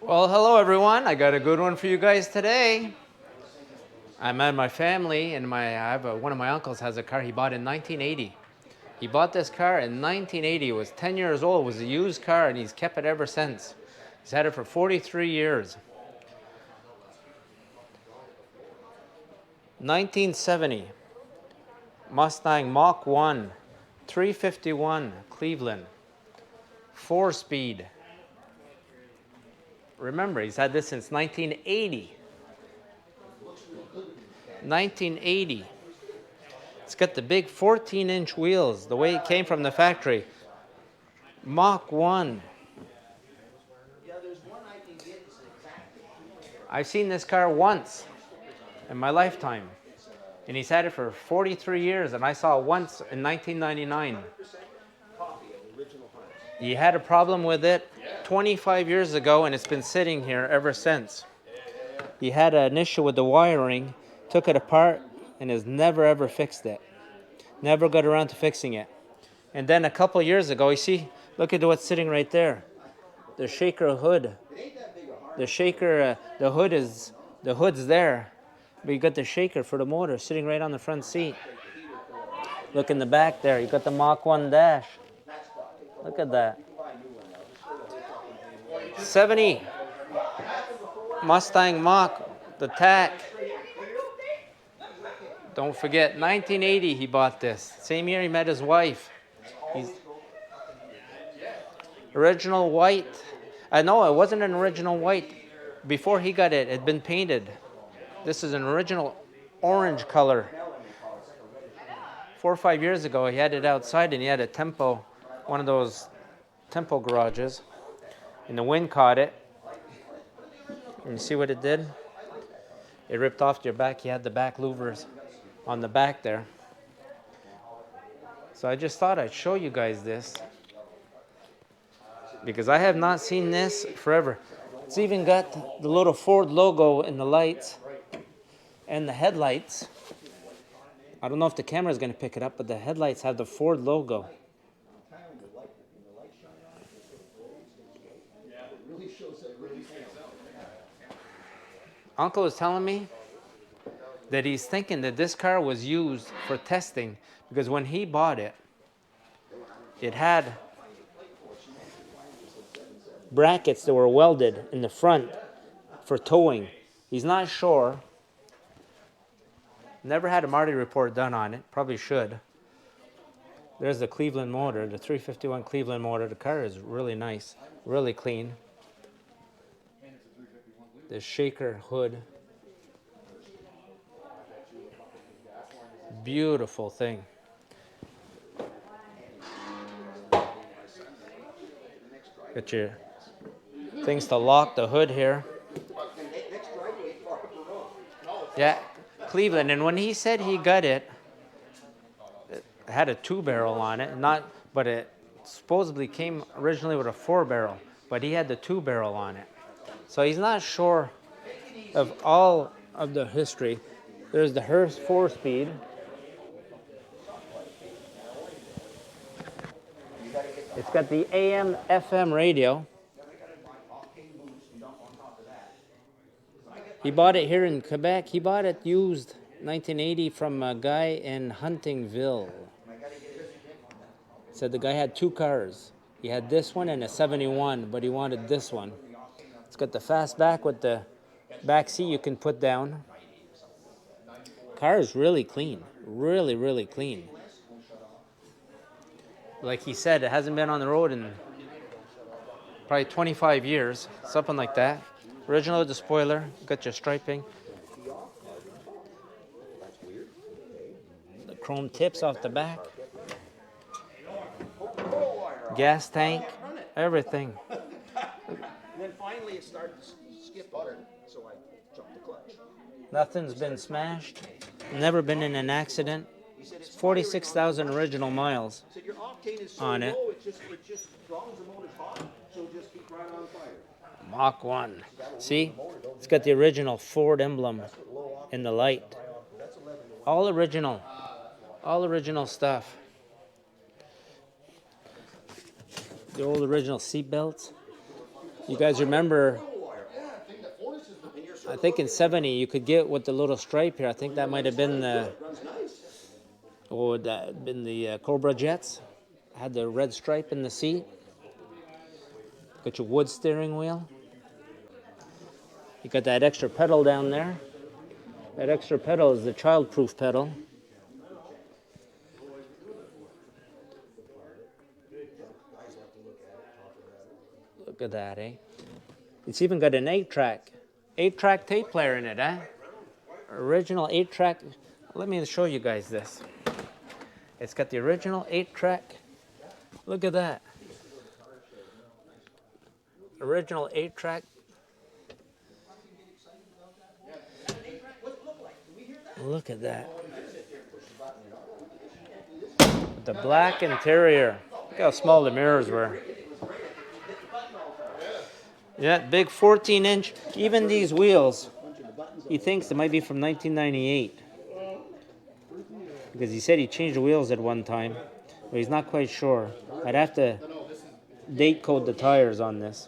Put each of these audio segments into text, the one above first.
Well, hello everyone. I got a good one for you guys today. I'm at my family, and one of my uncles has a car he bought in 1980. He bought this car in 1980. It was 10 years old. It was a used car, and he's kept it ever since. He's had it for 43 years. 1970, Mustang Mach 1, 351, Cleveland, 4-speed. Remember, he's had this since 1980. 1980. It's got the big 14-inch wheels, the way it came from the factory. Mach 1. I've seen this car once in my lifetime, and he's had it for 43 years, and I saw it once in 1999. He had a problem with it 25 years ago, and it's been sitting here ever since. He had an issue with the wiring, took it apart, and has never ever fixed it. Never got around to fixing it. And then a couple years ago, you see, look at what's sitting right there. The shaker hood. The shaker, the hood's there, but you got the shaker for the motor sitting right on the front seat. Look in the back there, you got the Mach 1 dash. Look at that. 70 Mustang Mach, the tack. Don't forget, 1980 he bought this. Same year he met his wife. Original white. No, it wasn't an original white. Before he got it, it had been painted. This is an original orange color. 4 or 5 years ago, he had it outside, and he had a Tempo, one of those Tempo garages, and the wind caught it. And you see what it did? It ripped off your back. He had the back louvers on the back there. So I just thought I'd show you guys this, because I have not seen this forever. It's even got the little Ford logo in the lights and the headlights. I don't know if the camera is going to pick it up, but the headlights have the Ford logo. Uncle was telling me that he's thinking that this car was used for testing, because when he bought it, it had brackets that were welded in the front for towing. He's not sure. Never had a Marty report done on it. Probably should. There's the Cleveland motor, the 351 Cleveland motor. The car is really nice, really clean. The shaker hood. Beautiful thing. Got your things to lock the hood here. Yeah, Cleveland. And when he said he got it, it had a 2-barrel on it, but it supposedly came originally with a 4-barrel, but he had the 2-barrel on it. So he's not sure of all of the history. There's the Hearst 4-speed. It's got the AM, FM radio. He bought it here in Quebec. He bought it used 1980 from a guy in Huntingville. Said the guy had 2 cars. He had this one and a 71, but he wanted this one. It's got the fastback with the back seat you can put down. Car is really clean. Really, really clean. Like he said, it hasn't been on the road in probably 25 years, something like that. Original with the spoiler, got your striping. The chrome tips off the back. Gas tank, everything. And then finally it started to skip butter, so I jumped the clutch. Nothing's been smashed. Never been in an accident. 46,000 original miles on it. It just as long as the motor's hot, so just keep right on fire. Mach 1. See? It's got the original Ford emblem in the light. All original. All original stuff. The old original seat belts. You guys remember I think in 70 you could get with the little stripe here. I think that might have been the, or that been the Cobra Jets. Had the red stripe in the seat. Got your wood steering wheel. You got that extra pedal down there. That extra pedal is the child-proof pedal. Look at that, eh? It's even got an 8-track tape player in it, eh? Original 8-track. Let me show you guys this. It's got the original 8-track. Look at that. Original 8-track. Look at that. The black interior. Look how small the mirrors were. Yeah, big 14-inch. Even these wheels, he thinks they might be from 1998. Because he said he changed the wheels at one time, but he's not quite sure. I'd have to date code the tires on this.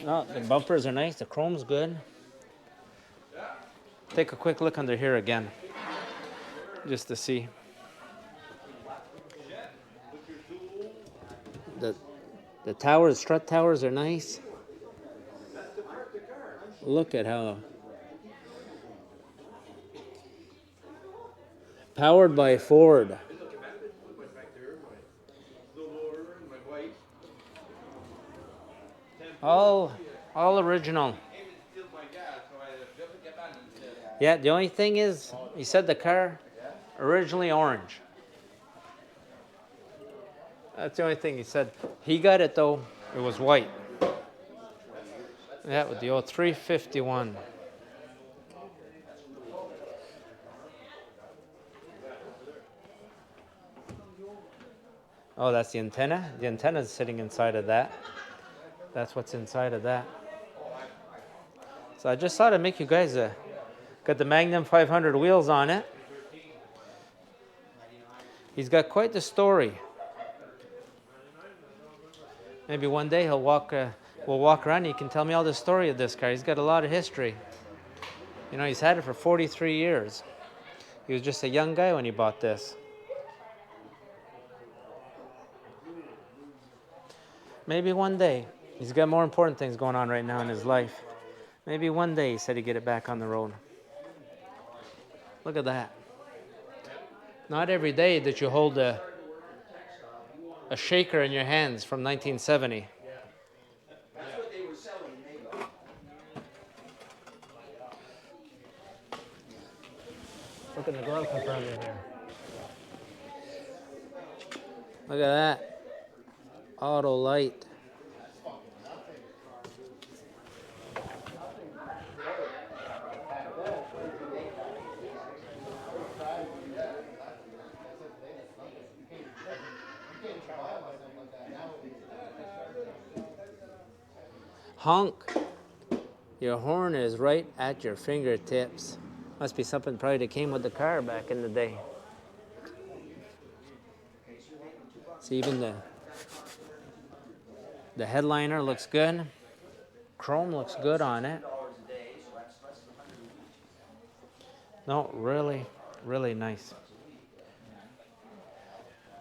No, the bumpers are nice. The chrome's good. Take a quick look under here again, just to see. The towers, strut towers are nice. Look at how powered by Ford. All original. Yeah, the only thing is, he said the car originally orange. That's the only thing he said. He got it though, it was white. Yeah, with the old 351. Oh, that's the antenna? The antenna is sitting inside of that. That's what's inside of that. So I just thought I'd make you guys got the Magnum 500 wheels on it. He's got quite the story. Maybe one day we'll walk around and he can tell me all the story of this car. He's got a lot of history. You know, he's had it for 43 years. He was just a young guy when he bought this. Maybe one day. He's got more important things going on right now in his life. Maybe one day he said he'd get it back on the road. Look at that. Not every day that you hold a shaker in your hands from 1970. That's what they were selling in Nagel. Look at the glove compartment here. Look at that. Auto light. Honk. Your horn is right at your fingertips. Must be something probably that came with the car back in the day. See, even the headliner looks good. Chrome looks good on it. No, really, really nice.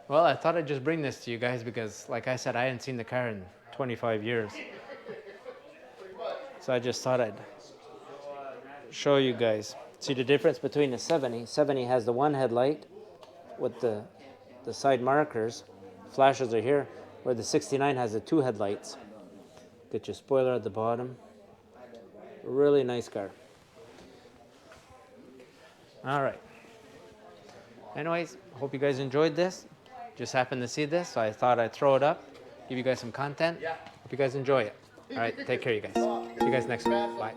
Well, I thought I'd just bring this to you guys because, like I said, I hadn't seen the car in 25 years. So I just thought I'd show you guys. See the difference between the 70. 70 has the one headlight with the side markers. Flashes are here, where the 69 has the two headlights. Get your spoiler at the bottom. Really nice car. All right. Anyways, hope you guys enjoyed this. Just happened to see this, so I thought I'd throw it up, give you guys some content. Hope you guys enjoy it. All right, take care, you guys. See you guys next week. Bye.